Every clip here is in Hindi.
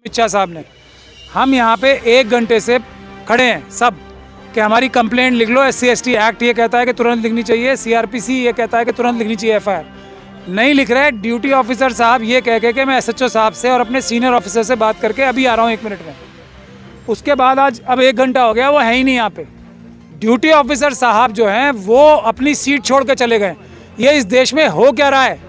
अमित शाह साहब ने, हम यहाँ पे 1 घंटे से खड़े हैं सब कि हमारी कंप्लेंट लिख लो। SC/ST एक्ट ये कहता है कि तुरंत लिखनी चाहिए, CRPC ये कहता है कि तुरंत लिखनी चाहिए FIR, नहीं लिख रहे। ड्यूटी ऑफिसर साहब ये कह के कि मैं SHO साहब से और अपने सीनियर ऑफिसर से बात करके अभी आ रहा हूँ 1 मिनट में। उसके बाद आज अब 1 घंटा हो गया, वो है ही नहीं यहाँ पे। ड्यूटी ऑफिसर साहब जो हैं वो अपनी सीट छोड़ के चले गए। ये इस देश में हो क्या रहा है,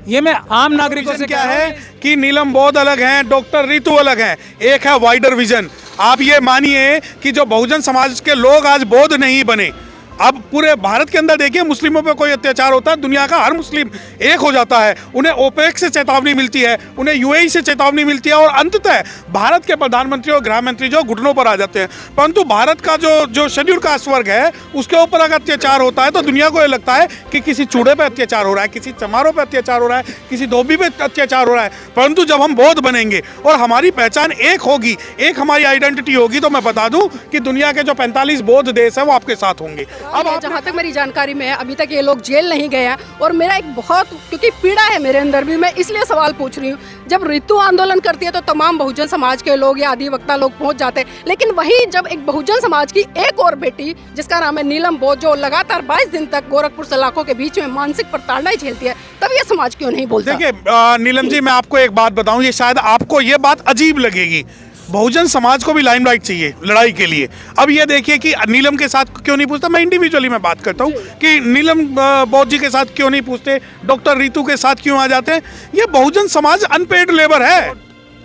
ये मैं आम नागरिकों से क्या है कि नीलम बोध अलग हैं, डॉक्टर रितु अलग हैं, एक है वाइडर विजन। आप ये मानिए कि जो बहुजन समाज के लोग आज बौद्ध नहीं बने, अब पूरे भारत के अंदर देखिए मुस्लिमों पे कोई अत्याचार होता है, दुनिया का हर मुस्लिम एक हो जाता है, उन्हें ओपेक से चेतावनी मिलती है, उन्हें UAE से चेतावनी मिलती है और अंततः भारत के प्रधानमंत्री और गृह मंत्री जो घुटनों पर आ जाते हैं। परंतु भारत का जो शेड्यूल कास्ट वर्ग है उसके ऊपर अगर अत्याचार होता है तो दुनिया को ये लगता है कि किसी चूड़े पर अत्याचार हो रहा है, किसी चमारों पर अत्याचार हो रहा है, किसी धोबी पे अत्याचार हो रहा है। परंतु जब हम बौद्ध बनेंगे और हमारी पहचान एक होगी, एक हमारी आइडेंटिटी होगी, तो मैं बता दूं कि दुनिया के जो 45 बौद्ध देश है वो आपके साथ होंगे। अब जहाँ तक मेरी जानकारी में है अभी तक ये लोग जेल नहीं गए हैं और मेरा एक बहुत, क्योंकि पीड़ा है मेरे अंदर भी, मैं इसलिए सवाल पूछ रही हूँ। जब रितु आंदोलन करती है तो तमाम बहुजन समाज के लोग या अधिवक्ता लोग पहुंच जाते हैं, लेकिन वही जब एक बहुजन समाज की एक और बेटी जिसका नाम है नीलम बोध, जो लगातार 22 दिन तक गोरखपुर सलाखों के बीच में मानसिक प्रताड़ना झेलती है, तब ये समाज क्यों नहीं बोलता? देखिए नीलम जी, मैं आपको एक बात बताऊं, ये शायद आपको ये बात अजीब लगेगी, बहुजन समाज को भी लाइमलाइट चाहिए लड़ाई के लिए। अब ये देखिए कि नीलम के साथ क्यों नहीं पूछता, मैं इंडिविजुअली मैं बात करता हूँ कि नीलम बोध जी के साथ क्यों नहीं पूछते, डॉक्टर रितु के साथ क्यों आ जाते हैं। ये बहुजन समाज अनपेड लेबर है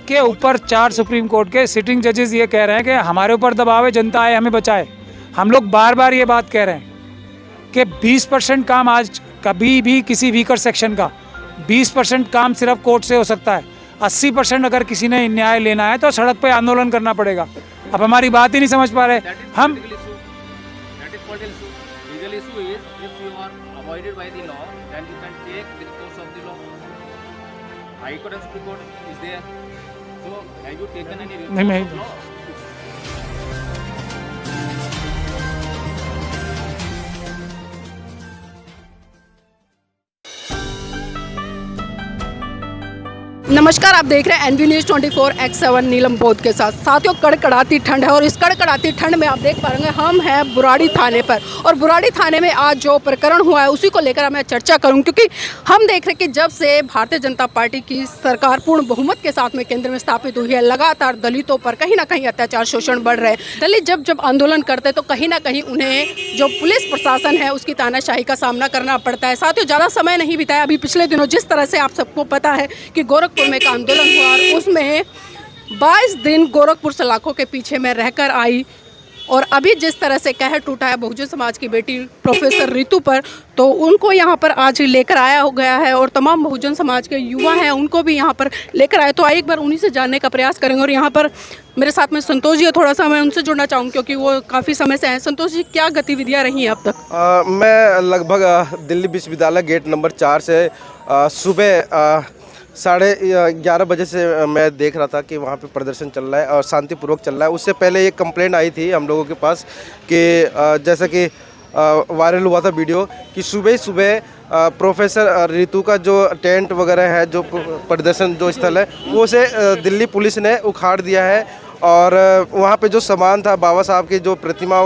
के ऊपर 4 सुप्रीम कोर्ट के सिटिंग जजेस ये कह रहे हैं कि हमारे ऊपर दबाव है, जनता आए हमें बचाए। हम लोग बार बार ये बात कह रहे हैं कि 20% काम आज कभी भी किसी वीकर सेक्शन का 20% काम सिर्फ कोर्ट से हो सकता है। 80% अगर किसी ने न्याय लेना है तो सड़क पे आंदोलन करना पड़ेगा। अब हमारी बात ही नहीं समझ पा रहे हम। नहीं नमस्कार, आप देख रहे हैं NV News 24/7 नीलम बोध के साथ। साथियों, कड़कड़ाती ठंड है और इस कड़कड़ाती ठंड में आप देख पा रहे हैं हम हैं बुराड़ी थाने पर, और बुराड़ी थाने में आज जो प्रकरण हुआ है उसी को लेकर मैं चर्चा करूं, क्योंकि हम देख रहे हैं कि जब से भारतीय जनता पार्टी की सरकार पूर्ण बहुमत के साथ में केंद्र में स्थापित हुई है, लगातार दलितों पर कहीं ना कहीं अत्याचार शोषण बढ़ रहे हैं। दलित जब आंदोलन करते हैं तो कहीं ना कहीं उन्हें जो पुलिस प्रशासन है उसकी तानाशाही का सामना करना पड़ता है। साथियों, ज़्यादा समय नहीं बिताया, अभी पिछले दिनों जिस तरह से आप सबको पता है कि गोरखपुर में एक आंदोलन हुआ और उसमें 22 दिन गोरखपुर सलाखों के पीछे में रहकर आई, और अभी जिस तरह से कहर टूटा है बहुजन समाज की बेटी प्रोफेसर रितु पर, तो उनको यहाँ पर आज लेकर आया हो गया है और तमाम बहुजन समाज के युवा हैं उनको भी यहाँ पर लेकर आए। तो आइए एक बार उन्हीं से जानने का प्रयास करेंगे। और यहाँ पर मेरे साथ में संतोष जी है, थोड़ा सा मैं उनसे जुड़ना चाहूँगी क्योंकि वो काफ़ी समय से हैं। संतोष जी, क्या गतिविधियाँ रही हैं अब तक? मैं लगभग दिल्ली विश्वविद्यालय गेट नंबर 4 से सुबह 11:30 बजे से मैं देख रहा था कि वहाँ पे प्रदर्शन चल रहा है और शांतिपूर्वक चल रहा है। उससे पहले एक कंप्लेंट आई थी हम लोगों के पास कि जैसा कि वायरल हुआ था वीडियो कि सुबह सुबह प्रोफेसर रितु का जो टेंट वगैरह है, जो प्रदर्शन जो स्थल है, वो से दिल्ली पुलिस ने उखाड़ दिया है और वहाँ पे जो सामान था, बाबा साहब की जो प्रतिमा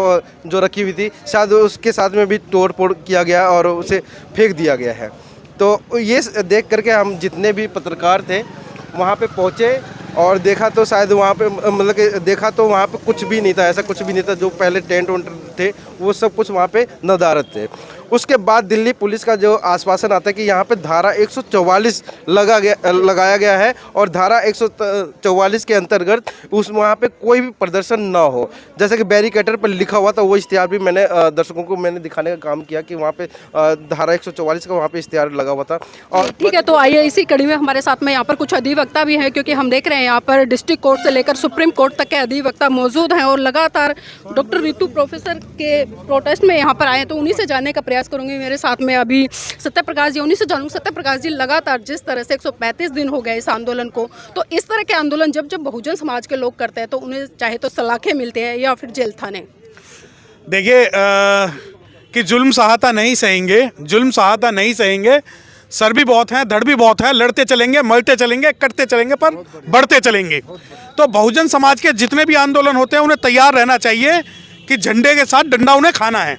जो रखी हुई थी, शायद उसके साथ में भी तोड़ फोड़ किया गया और उसे फेंक दिया गया है। तो ये देख करके हम जितने भी पत्रकार थे वहाँ पे पहुँचे और देखा तो शायद वहाँ पे मतलब कि देखा तो वहाँ पे कुछ भी नहीं था, ऐसा कुछ भी नहीं था। जो पहले टेंट वेंट थे वो सब कुछ वहाँ पे नदारद थे। उसके बाद दिल्ली पुलिस का जो आश्वासन आता है कि यहाँ पे धारा 144 लगाया गया है और धारा 144 के अंतर्गत उस वहाँ पे कोई भी प्रदर्शन ना हो, जैसे कि बैरिकेटर पर लिखा हुआ था। वो इश्तिहार भी मैंने दर्शकों को मैंने दिखाने का काम किया कि वहाँ पे धारा 144 का वहाँ पे इश्तिहार लगा हुआ था। और ठीक है, तो आइए इसी कड़ी में हमारे साथ में यहाँ पर कुछ अधिवक्ता भी हैं, क्योंकि हम देख रहे हैं यहाँ पर डिस्ट्रिक्ट कोर्ट से लेकर सुप्रीम कोर्ट तक के अधिवक्ता मौजूद हैं और लगातार डॉक्टर रितु प्रोफेसर के प्रोटेस्ट में यहाँ पर आए, तो उन्हीं से जानने का प्रयास करूंगी। मेरे साथ में अभी सत्य प्रकाश जी, उन्हीं से जानूंगी। सत्य प्रकाश जी, लगातार जिस तरह से 135 दिन हो गए इस आंदोलन को, तो इस तरह के आंदोलन जब बहुजन समाज के लोग करते हैं तो उन्हें चाहे तो सलाखें मिलते हैं या फिर जेल थाने। देखिए कि जुल्म सहाता नहीं सहेंगे, जुल्म सहाता नहीं सहेंगे, सर भी बहुत हैं, धड़ भी बहुत है, लड़ते चलेंगे, मरते चलेंगे, कटते चलेंगे, पर बढ़ते चलेंगे। तो बहुजन समाज के जितने भी आंदोलन होते हैं उन्हें तैयार रहना चाहिए कि झंडे के साथ डंडा उन्हें खाना है।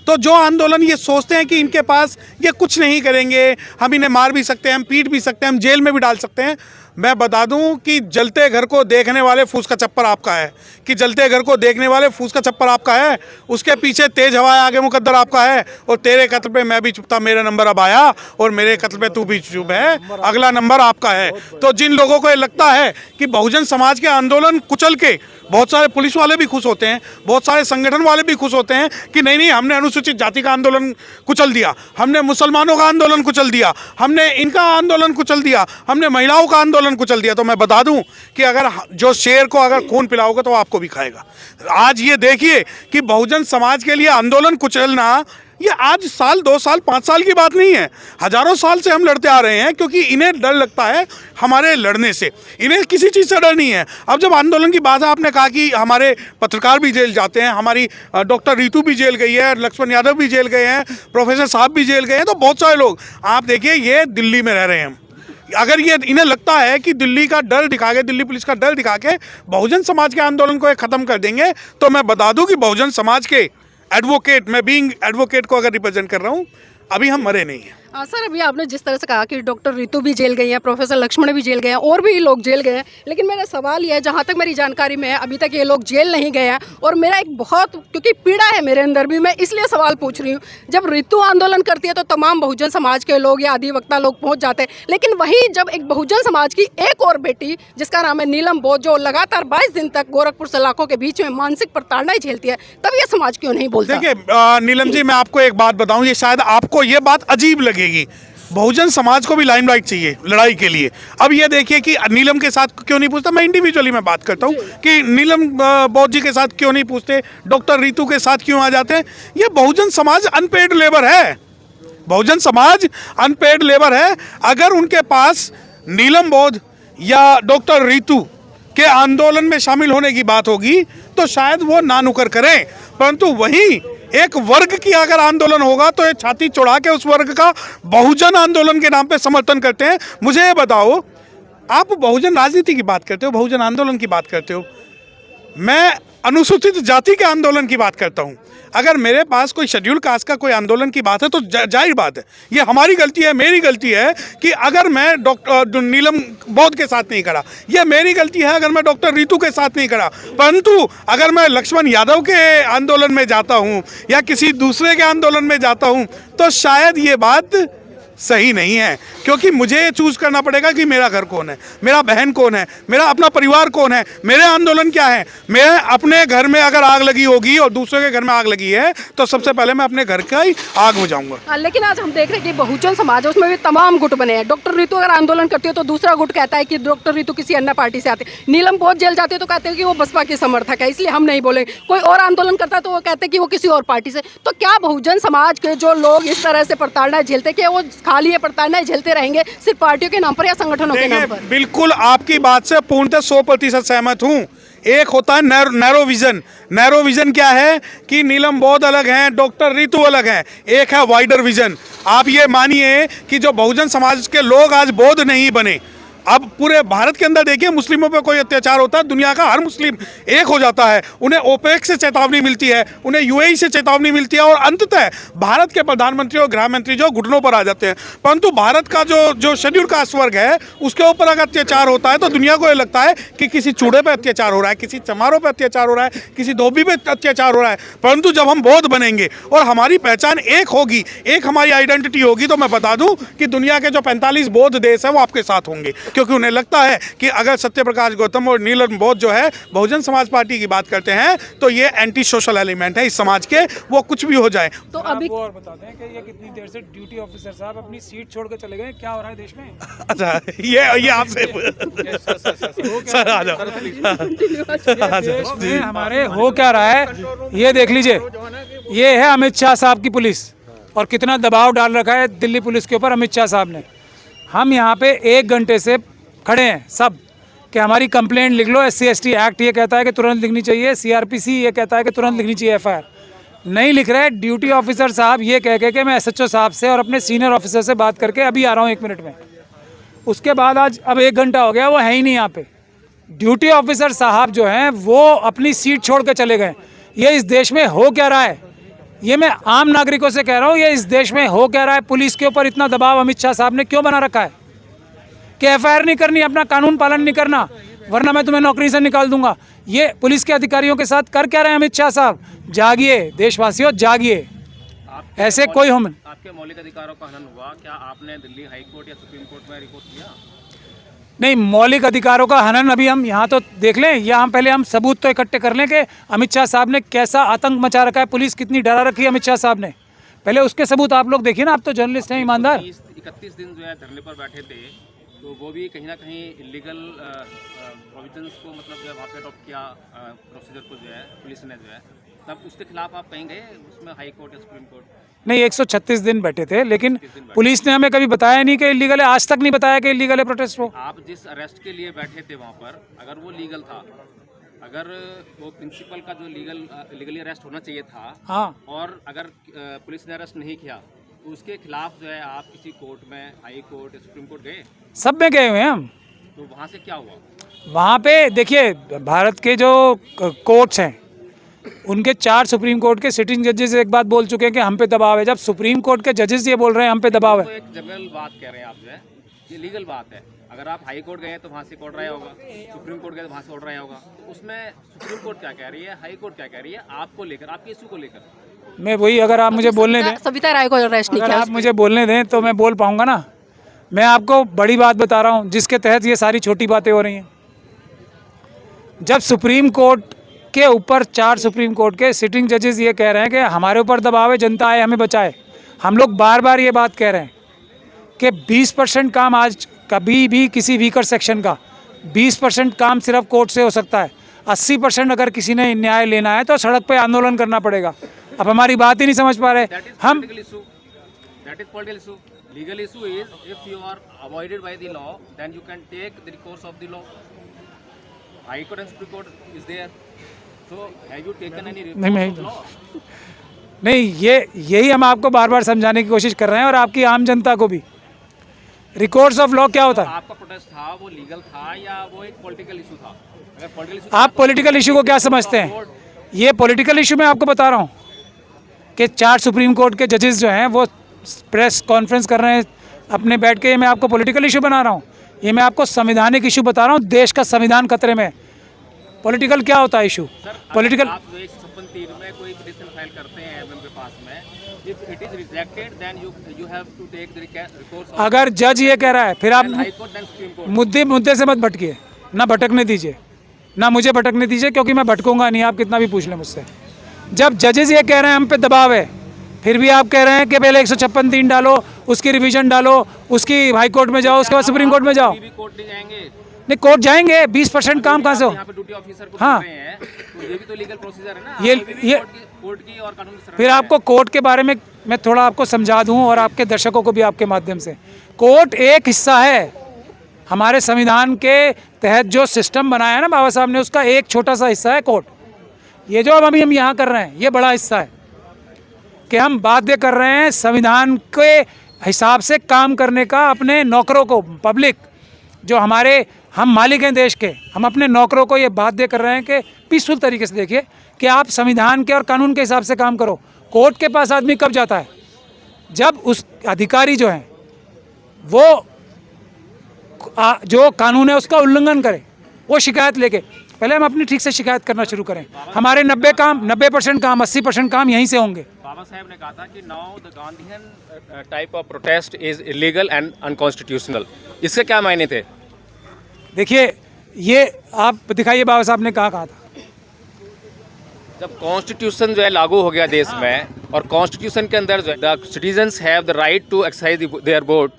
तो जो आंदोलन ये सोचते हैं कि इनके पास ये कुछ नहीं करेंगे, हम इन्हें मार भी सकते हैं, हम पीट भी सकते हैं, हम जेल में भी डाल सकते हैं, मैं बता दूं कि जलते घर को देखने वाले फूस का चप्पर आपका है, कि जलते घर को देखने वाले फूस का चप्पर आपका है, उसके पीछे तेज हवाएं आगे मुकद्दर आपका है। और तेरे कत्ल पे मैं भी चुप था, मेरा नंबर अब आया, और मेरे कत्ल पे तू भी चुप है, अगला नंबर आपका है। तो जिन लोगों को ये लगता है कि बहुजन समाज के आंदोलन कुचल के, बहुत सारे पुलिस वाले भी खुश होते हैं, बहुत सारे संगठन वाले भी खुश होते हैं कि नहीं हमने अनुसूचित जाति का आंदोलन कुचल दिया, हमने मुसलमानों का आंदोलन कुचल दिया, हमने इनका आंदोलन कुचल दिया, हमने महिलाओं का आंदोलन कुचल दिया। तो मैं बता दूं कि अगर जो शेर को अगर खून पिलाओगे तो आपको भी खाएगा। आज ये देखिए कि बहुजन समाज के लिए आंदोलन कुचलना ये आज साल, 2 साल, 5 साल की बात नहीं है, हजारों साल से हम लड़ते आ रहे हैं, क्योंकि इन्हें डर लगता है हमारे लड़ने से, इन्हें किसी चीज़ से डर नहीं है। अब जब आंदोलन की बात है, आपने कहा कि हमारे पत्रकार भी जेल जाते हैं, हमारी डॉक्टर रीतू भी जेल गई है, लक्ष्मण यादव भी जेल गए हैं, प्रोफेसर साहब भी जेल गए हैं, तो बहुत सारे लोग, आप देखिए ये दिल्ली में रह रहे हैं। अगर ये इन्हें लगता है कि दिल्ली का डर दिखा के, दिल्ली पुलिस का डर दिखा के बहुजन समाज के आंदोलन को ख़त्म कर देंगे, तो मैं बता दूं कि बहुजन समाज के एडवोकेट, मैं बीइंग एडवोकेट को अगर रिप्रेजेंट कर रहा हूँ, अभी हम मरे नहीं हैं। सर, अभी आपने जिस तरह से कहा कि डॉक्टर रीतू भी जेल गई हैं, प्रोफेसर लक्ष्मण भी जेल गए हैं, और भी लोग जेल गए हैं, लेकिन मेरा सवाल ये है, जहाँ तक मेरी जानकारी में है अभी तक ये लोग जेल नहीं गए हैं, और मेरा एक बहुत, क्योंकि पीड़ा है मेरे अंदर भी, मैं इसलिए सवाल पूछ रही हूँ। जब रीतू आंदोलन करती है तो तमाम बहुजन समाज के लोग या अधिवक्ता लोग पहुँच जाते हैं, लेकिन वहीं जब एक बहुजन समाज की एक और बेटी जिसका नाम है नीलम बोध, जो लगातार 22 दिन तक गोरखपुर सलाखों के बीच में मानसिक प्रताड़ना झेलती है, तब ये समाज क्यों नहीं बोलता? देखिए नीलम जी, मैं आपको एक बात बताऊं, ये शायद आपको ये बात अजीब लगेगी, बहुजन समाज को भी लाइमलाइट चाहिए लड़ाई के लिए। अब ये देखिए कि नीलम के साथ क्यों नहीं पूछता, मैं इंडिविजुअली में बात करता हूँ कि नीलम बोध जी के साथ क्यों नहीं पूछते, डॉक्टर रीतू के साथ क्यों आ जाते हैं। ये बहुजन समाज अनपेड लेबर है, बहुजन समाज अनपेड लेबर है। अगर उनके पास नीलम बोध या डॉक्टर रीतू के आंदोलन में शामिल होने की बात होगी तो शायद वो ना नुकर करें, परंतु वहीं एक वर्ग की अगर आंदोलन होगा तो ये छाती चौड़ा के उस वर्ग का बहुजन आंदोलन के नाम पे समर्थन करते हैं। मुझे ये बताओ, आप बहुजन राजनीति की बात करते हो, बहुजन आंदोलन की बात करते हो, मैं अनुसूचित जाति के आंदोलन की बात करता हूं। अगर मेरे पास कोई शेड्यूल कास्ट का कोई आंदोलन की बात है तो जाहिर बात है ये हमारी गलती है, मेरी गलती है कि अगर मैं डॉक्टर नीलम बोध के साथ नहीं खड़ा, ये मेरी गलती है अगर मैं डॉक्टर रीतू के साथ नहीं खड़ा। परंतु अगर मैं लक्ष्मण यादव के आंदोलन में जाता हूँ या किसी दूसरे के आंदोलन में जाता हूँ तो शायद ये बात सही नहीं है, क्योंकि मुझे चूज करना पड़ेगा कि मेरा घर कौन है, मेरा बहन कौन है, मेरा अपना परिवार कौन है, मेरे आंदोलन क्या है। मैं अपने घर में अगर आग लगी होगी और दूसरे के घर में आग लगी है तो सबसे पहले मैं अपने घर का ही आग बुझाऊंगा। लेकिन आज हम देख रहे हैं कि बहुजन समाज है, उसमें भी तमाम गुट बने हैं। डॉक्टर रीतू अगर आंदोलन करती है तो दूसरा गुट कहता है कि डॉक्टर रीतू किसी अन्य पार्टी से आते हैं। नीलम बोध जेल जाती है तो कहते हैं कि वो बसपा के समर्थक है, इसलिए हम नहीं बोलेंगे। कोई और आंदोलन करता है तो वो कहते हैं कि वो किसी और पार्टी से। तो क्या बहुजन समाज के जो लोग इस तरह से प्रताड़ना झेलते हैं, क्या वो खाली ये प्रताड़ना झेलते रहेंगे सिर्फ पार्टियों के नाम पर या संगठनों के नाम पर? बिल्कुल आपकी बात से पूर्णतः 100% सहमत हूँ। एक होता है नैरो विजन। नैरो विजन क्या है कि नीलम बोध अलग हैं, डॉक्टर रीतू अलग हैं। एक है वाइडर विजन। आप ये मानिए कि जो बहुजन समाज के लोग आज बौद्ध नहीं बने, अब पूरे भारत के अंदर देखिए मुस्लिमों पे कोई अत्याचार होता है, दुनिया का हर मुस्लिम एक हो जाता है, उन्हें ओपेक से चेतावनी मिलती है, उन्हें यूएई से चेतावनी मिलती है और अंततः भारत के प्रधानमंत्री और गृह मंत्री जो घुटनों पर आ जाते हैं। परंतु भारत का जो शेड्यूल कास्ट वर्ग है उसके ऊपर अगर अत्याचार होता है तो दुनिया को ये लगता है कि किसी चूड़े पर अत्याचार हो रहा है, किसी चमारों पर अत्याचार हो रहा है, किसी धोबी पे अत्याचार हो रहा है। परंतु जब हम बौद्ध बनेंगे और हमारी पहचान एक होगी, एक हमारी आइडेंटिटी होगी, तो मैं बता दूं कि दुनिया के जो 45 बौद्ध देश है वो आपके साथ होंगे, क्योंकि उन्हें लगता है कि अगर सत्यप्रकाश गौतम और नीलम बोध जो है बहुजन समाज पार्टी की बात करते हैं तो ये एंटी सोशल एलिमेंट है इस समाज के, वो कुछ भी हो जाए। तो अभी और बता दें कि ये कितनी देर से ड्यूटी ऑफिसर साहब अपनी सीट छोड़ के चले गए, क्या हो रहा है देश में? अच्छा, ये आपसे सर आ जाओ। हमारे हो क्या रहा है ये देख लीजिए। ये है अमित शाह साहब की पुलिस और कितना दबाव डाल रखा है दिल्ली पुलिस के ऊपर अमित शाह साहब ने। हम यहाँ पे 1 घंटे से खड़े हैं सब कि हमारी कंप्लेंट लिख लो। SC ST एक्ट ये कहता है कि तुरंत लिखनी चाहिए, CRPC ये कहता है कि तुरंत लिखनी चाहिए FIR। नहीं लिख रहा है। ड्यूटी ऑफिसर साहब ये कह के कि मैं एसएचओ साहब से और अपने सीनियर ऑफिसर से बात करके अभी आ रहा हूँ 1 मिनट में, उसके बाद आज अब 1 घंटा हो गया, वो है ही नहीं यहाँ पे। ड्यूटी ऑफिसर साहब जो हैं वो अपनी सीट छोड़ के चले गए। ये इस देश में हो क्या रहा है, ये मैं आम नागरिकों से कह रहा हूँ, ये इस देश में हो क्या रहा है। पुलिस के ऊपर इतना दबाव अमित शाह साहब ने क्यों बना रखा है कि एफआईआर नहीं करनी, अपना कानून पालन नहीं करना, वरना मैं तुम्हें नौकरी से निकाल दूंगा। ये पुलिस के अधिकारियों के साथ कर क्या रहे हैं अमित शाह साहब? जागिए देशवासियों, जागिए। ऐसे कोई हम आपके मौलिक अधिकारों का हनन हुआ, क्या आपने दिल्ली हाई कोर्ट या सुप्रीम कोर्ट में रिपोर्ट किया? नहीं, मौलिक अधिकारों का हनन अभी हम यहाँ तो देख लें, या हम पहले हम सबूत तो इकट्ठे कर लें कि अमित शाह साहब ने कैसा आतंक मचा रखा है, पुलिस कितनी डरा रखी है अमित शाह साहब ने। पहले उसके सबूत आप लोग देखिए ना, आप तो जर्नलिस्ट हैं ईमानदार। 31 दिन जो है धरने पर बैठे थे, तो वो भी कहीं ना कहीं इलीगल प्रोविजंस को मतलब जो है वहाँ पे अडॉप्ट किया प्रोसीजर को जो है पुलिस ने जो है, तब उसके खिलाफ आप कहीं गए उसमें हाई कोर्ट या सुप्रीम कोर्ट? नहीं, 136 दिन बैठे थे, लेकिन पुलिस ने हमें कभी बताया नहीं कि इलीगल है। आज तक नहीं बताया कि इलीगल है प्रोटेस्ट वो। आप जिस अरेस्ट के लिए बैठे थे वहाँ पर, अगर वो लीगल था, अगर वो प्रिंसिपल का जो लीगली अरेस्ट होना चाहिए था, हाँ, और अगर पुलिस ने अरेस्ट नहीं किया तो उसके खिलाफ जो है आप किसी कोर्ट में, हाई कोर्ट या सुप्रीम कोर्ट गए? सब में गए हुए हैं हम। तो वहाँ से क्या हुआ? वहाँ पे देखिए, भारत के जो कोर्ट्स हैं उनके 4 सुप्रीम कोर्ट के सिटिंग जजेस एक बात बोल चुके हैं कि हम पे दबाव है। जब सुप्रीम कोर्ट के जजेस ये बोल रहे हैं हम पे दबाव तो है, एक जनरल बात कह रहे हैं आप जो है, ये लीगल बात है। अगर आप हाई कोर्ट गए तो वहाँ से कोर्ट आया होगा, सुप्रीम कोर्ट गए तो वहाँ से ऑर्डर आया होगा, तो उसमें सुप्रीम कोर्ट क्या कह रही है, हाई कोर्ट क्या कह रही है आपको लेकर, आपके इशू को लेकर? मैं वही, अगर आप मुझे बोलने दें, सविता राय को अरेस्ट नहीं अगर किया। आप मुझे बोलने दें तो मैं बोल पाऊंगा ना। मैं आपको बड़ी बात बता रहा हूँ जिसके तहत ये सारी छोटी बातें हो रही हैं। जब सुप्रीम कोर्ट के ऊपर 4 सुप्रीम कोर्ट के सिटिंग जजेस ये कह रहे हैं कि हमारे ऊपर दबाव है, जनता आए हमें बचाए, हम लोग बार बार ये बात कह रहे हैं कि 20% काम आज कभी भी किसी वीकर सेक्शन का 20% काम सिर्फ कोर्ट से हो सकता है। 80% अगर किसी ने न्याय लेना है तो सड़क पे आंदोलन करना पड़ेगा। अब हमारी बात ही नहीं समझ पा रहे हम। That is political issue. Legal issue is if you are avoided by the law, then you can take the recourse of the law. High Court and Supreme Court is there. So have you taken any recourse of law? नहीं, यही हम आपको बार बार समझाने की कोशिश कर रहे हैं और आपकी आम जनता को भी। रिकॉर्ड्स ऑफ लॉ क्या होता है? आपका प्रोटेस्ट था वो लीगल था या वो एक पॉलिटिकल इशू था? अगर पॉलिटिकल इशू, आप पॉलिटिकल इशू को क्या समझते हैं? ये पॉलिटिकल इशू मैं आपको बता रहा हूँ कि 4 सुप्रीम कोर्ट के जजेस जो हैं वो प्रेस कॉन्फ्रेंस कर रहे हैं अपने बैठ के। ये मैं आपको पॉलिटिकल इशू बना रहा हूँ? ये मैं आपको संवैधानिक इशू बता रहा हूँ। देश का संविधान खतरे में। पॉलिटिकल क्या होता है इशू? पॉलिटिकल, आप 156 में कोई पिटीशन फाइल करते हैं एमएम के पास में, if it is rejected then you have to take the recourse. अगर जज ये कह रहा है फिर आप high court then supreme court. मुद्दे से मत भटकिए, ना भटकने दीजिए, ना मुझे भटकने दीजिए, क्योंकि मैं भटकूंगा नहीं, आप कितना भी पूछ लें मुझसे। जब जजेस ये कह रहे हैं हम पे दबाव है, फिर भी आप कह रहे हैं कि पहले 156(3) डालो, उसकी रिवीजन डालो, उसकी हाई कोर्ट में जाओ, उसके बाद सुप्रीम कोर्ट में जाओ। भी कोर्ट नहीं जाएंगे? नहीं, कोर्ट जाएंगे। 20% काम कहाँ से हो? यहाँ पे ड्यूटी ऑफिसर को हाँ। देख रहे हैं, तो ये भी तो लीगल प्रोसीजर है ना। ये कोर्ट की और कानून की फिर आपको कोर्ट के बारे में मैं थोड़ा आपको समझा दूं और आपके दर्शकों को भी आपके माध्यम से। कोर्ट एक हिस्सा है हमारे संविधान के तहत जो सिस्टम बनाया है ना बाबा साहब ने, उसका एक छोटा सा हिस्सा है कोर्ट। ये जो अभी हम यहाँ कर रहे हैं ये बड़ा हिस्सा है कि हम बाध्य कर रहे हैं संविधान के हिसाब से काम करने का अपने नौकरों को। पब्लिक जो हम मालिक हैं देश के, हम अपने नौकरों को ये बाध्य कर रहे हैं कि पीसफुल तरीके से देखिए कि आप संविधान के और कानून के हिसाब से काम करो। कोर्ट के पास आदमी कब जाता है? जब उस अधिकारी जो हैं वो जो कानून है उसका उल्लंघन करे, वो शिकायत लेके। पहले हम अपनी ठीक से शिकायत करना शुरू करें। हमारे 90% काम 80% काम यहीं से होंगे। बाबा साहब ने कहा था कि now the Gandhian type of protest is illegal and unconstitutional. इसके क्या मायने थे? देखिए, ये आप दिखाइए बाबा साहब ने कहा था। जब कॉन्स्टिट्यूशन जो है लागू हो गया देश में, और कॉन्स्टिट्यूशन के अंदर जो है the citizens have the right to exercise their vote,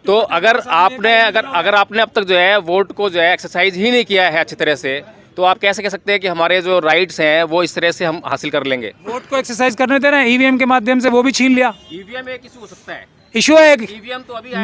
तो अगर आपने अब तक जो है वोट को जो है एक्सरसाइज ही नहीं किया है अच्छी तरह से, तो आप कैसे कह सकते हैं कि हमारे जो राइट्स हैं वो इस तरह से हम हासिल कर लेंगे? वोट को एक्सरसाइज करने दे रहे हैं, ईवीएम के माध्यम से वो भी छीन लिया। ईवीएम एक इशू हो सकता है, इशू है। ईवीएम तो अभी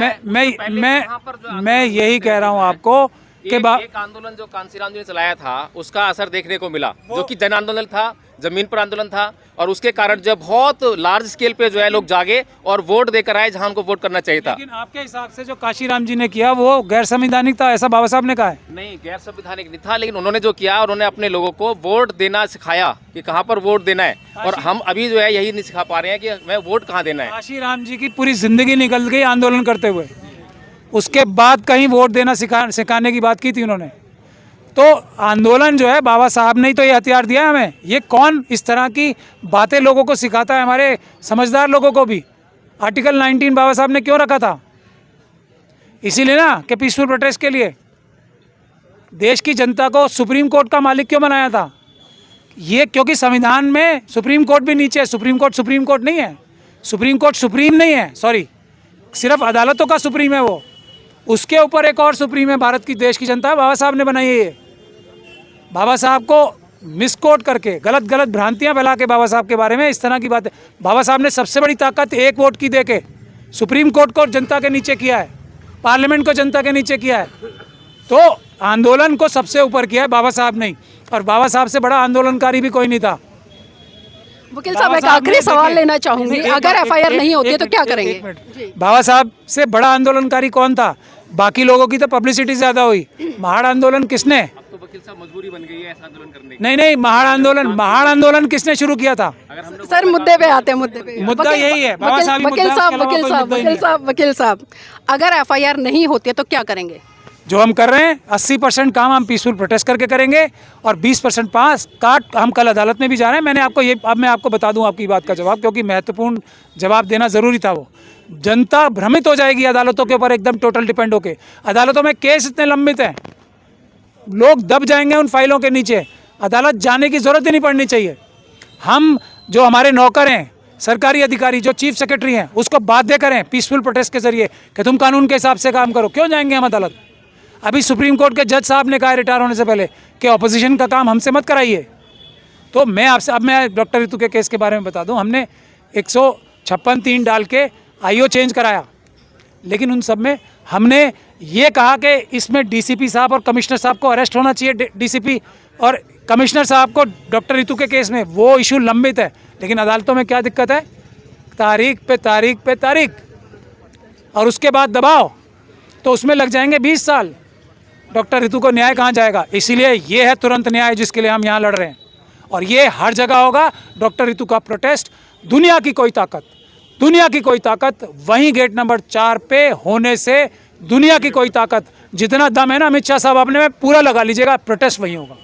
मैं यही कह रहा हूँ आपको बाद एक आंदोलन जो कांसीराम जी ने चलाया था उसका असर देखने को मिला, जो कि जन आंदोलन था, जमीन पर आंदोलन था, और उसके कारण जो बहुत लार्ज स्केल पे जो है लोग जागे और वोट देकर आए जहां उनको वोट करना चाहिए था। लेकिन आपके हिसाब से जो काशीराम जी ने किया वो गैर संवैधानिक था, ऐसा बाबा साहब ने कहा है? नहीं, गैर संवैधानिक नहीं था, लेकिन उन्होंने जो किया, उन्होंने अपने लोगों को वोट देना सिखाया कि कहाँ पर वोट देना है, और हम अभी जो है यही नहीं सिखा पा रहे हैं कि हमें वोट कहाँ देना है। काशीराम जी की पूरी जिंदगी निकल गई आंदोलन करते हुए, उसके बाद कहीं वोट देना सिखाने की बात की थी उन्होंने? तो आंदोलन जो है बाबा साहब ने ही तो ये हथियार दिया है हमें। ये कौन इस तरह की बातें लोगों को सिखाता है, हमारे समझदार लोगों को भी? आर्टिकल 19 बाबा साहब ने क्यों रखा था? इसीलिए ना कि पीसफुल प्रोटेस्ट के लिए। देश की जनता को सुप्रीम कोर्ट का मालिक क्यों बनाया था? ये क्योंकि संविधान में सुप्रीम कोर्ट भी नीचे है। सुप्रीम कोर्ट नहीं है, सुप्रीम कोर्ट सुप्रीम नहीं है, सॉरी, सिर्फ अदालतों का सुप्रीम है वो। उसके ऊपर एक और सुप्रीम है, भारत की देश की जनता, बाबा साहब ने बनाई है ये। बाबा साहब को मिसकोट करके गलत भ्रांतियां फैला के बाबा साहब के बारे में इस तरह की बातें, बाबा साहब ने सबसे बड़ी ताकत एक वोट की देके सुप्रीम कोर्ट को जनता के नीचे किया है, पार्लियामेंट को जनता के नीचे किया है। तो आंदोलन को सबसे ऊपर किया है बाबा साहब नहीं, और बाबा साहब से बड़ा आंदोलनकारी भी कोई नहीं था। वकील साहब, एक आखिरी सवाल लेना चाहूंगी, अगर एफआईआर नहीं होती है तो क्या करेंगे? बाबा साहब से बड़ा आंदोलनकारी कौन था? बाकी लोगों की तो पब्लिसिटी ज्यादा हुई। महाड़ आंदोलन किसने? अब तो वकील साहब मजबूरी बन गई है ऐसा आंदोलन करने की। नहीं, महाड़ आंदोलन किसने शुरू किया था? सर मुद्दे पे आते हैं, मुद्दे पे। मुद्दा यही है, बाबा साहब ही वकील साहब, अगर एफआईआर नहीं होती है तो क्या करेंगे? जो हम कर रहे हैं 80% काम हम पीसफुल प्रोटेस्ट करके करेंगे, और 20% पास काट हम कल अदालत में भी जा रहे हैं। मैंने आपको ये, अब मैं आपको बता दूं आपकी बात का जवाब, क्योंकि महत्वपूर्ण जवाब देना ज़रूरी था। वो जनता भ्रमित हो जाएगी अदालतों के ऊपर एकदम टोटल डिपेंड होके। अदालतों में केस इतने लंबित हैं, लोग दब जाएंगे उन फाइलों के नीचे, अदालत जाने की ज़रूरत ही नहीं पड़नी चाहिए। हम जो हमारे नौकर हैं, सरकारी अधिकारी, जो चीफ सेक्रेटरी हैं, उसको बाध्य करें पीसफुल प्रोटेस्ट के जरिए कि तुम कानून के हिसाब से काम करो। क्यों जाएंगे हम अदालत? अभी सुप्रीम कोर्ट के जज साहब ने कहा रिटायर होने से पहले कि ऑपोजिशन का काम हमसे मत कराइए। तो मैं आपसे, अब मैं डॉक्टर रितु के केस के बारे में बता दूं, हमने 156(3) डाल के आईओ चेंज कराया, लेकिन उन सब में हमने ये कहा कि इसमें डीसीपी साहब और कमिश्नर साहब को अरेस्ट होना चाहिए, डीसीपी और कमिश्नर साहब को डॉक्टर रितु के केस में, वो इशू लंबित है। लेकिन अदालतों में क्या दिक्कत है? तारीख पे तारीख पे तारीख, और उसके बाद दबाव, तो उसमें लग जाएंगे 20 साल। डॉक्टर रितु को न्याय कहाँ जाएगा? इसीलिए ये है तुरंत न्याय जिसके लिए हम यहाँ लड़ रहे हैं, और ये हर जगह होगा। डॉक्टर रितु का प्रोटेस्ट, दुनिया की कोई ताकत वहीं गेट नंबर 4 पे होने से, दुनिया की कोई ताकत, जितना दम है ना अमित शाह साहब, आपने में पूरा लगा लीजिएगा, प्रोटेस्ट वहीं होगा।